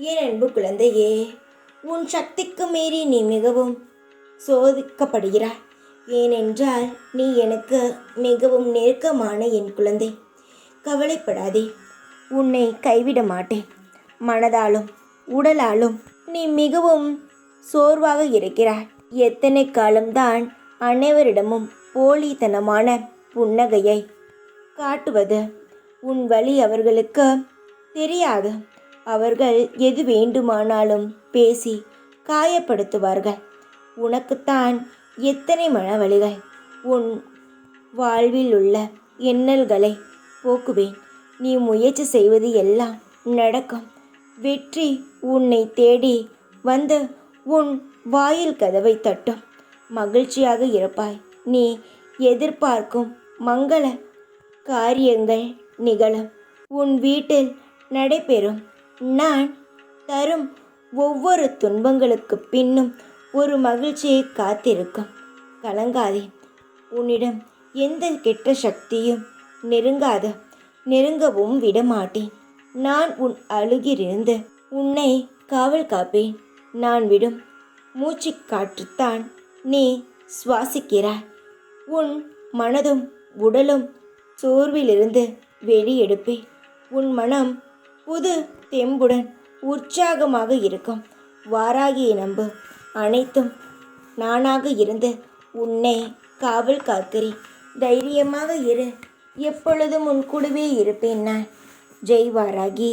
என் அன்பு குழந்தையே, உன் சக்திக்கு மீறி நீ மிகவும் சோதிக்கப்படுகிறாய். ஏனென்றால் நீ எனக்கு மிகவும் நெருக்கமான என் குழந்தை. கவலைப்படாதே, உன்னை கைவிட மாட்டேன். மனதாலும் உடலாலும் நீ மிகவும் சோர்வாக இருக்கிறாய். எத்தனை காலம்தான் அனைவரிடமும் போலித்தனமான புன்னகையை காட்டுவது? உன் வழி அவர்களுக்கு தெரியாது. அவர்கள் எது வேண்டுமானாலும் பேசி காயப்படுத்துவார்கள். உனக்குத்தான் எத்தனை மனவலிகள். உன் வாழ்வில் உள்ள எண்ணல்களை போக்குவேன். நீ முயற்சி செய்வது எல்லாம் நடக்கும். வெற்றி உன்னை தேடி வந்து உன் வாயில் கதவை தட்டும். மகிழ்ச்சியாக இருப்பாய். நீ எதிர்பார்க்கும் மங்கள காரியங்கள் நிகழும். உன் வீட்டில் நடைபெறும். நான் தரும் ஒவ்வொரு துன்பங்களுக்கு பின்னும் ஒரு மகிழ்ச்சியை காத்திருக்கும். கலங்காதே. உன்னிடம் எந்த கெட்ட சக்தியும் நெருங்கவும் விடமாட்டேன். நான் உன் அருகிலிருந்து உன்னை காவல் காப்பேன். நான் விடும் மூச்சு காற்றுத்தான் நீ சுவாசிக்கிறாய். உன் மனதும் உடலும் சோர்விலிருந்து வெளியெடுப்பேன். உன் மனம் புது தெம்புடன் உற்சாகமாக இருக்கும். வாராகியை நம்பு. அனைத்தும் நானாக இருந்து உன்னை காவல் காக்கிறேன். தைரியமாக இரு. எப்பொழுதும் உன் கூடவே இருப்பேன் நான். ஜெய் வாராகி.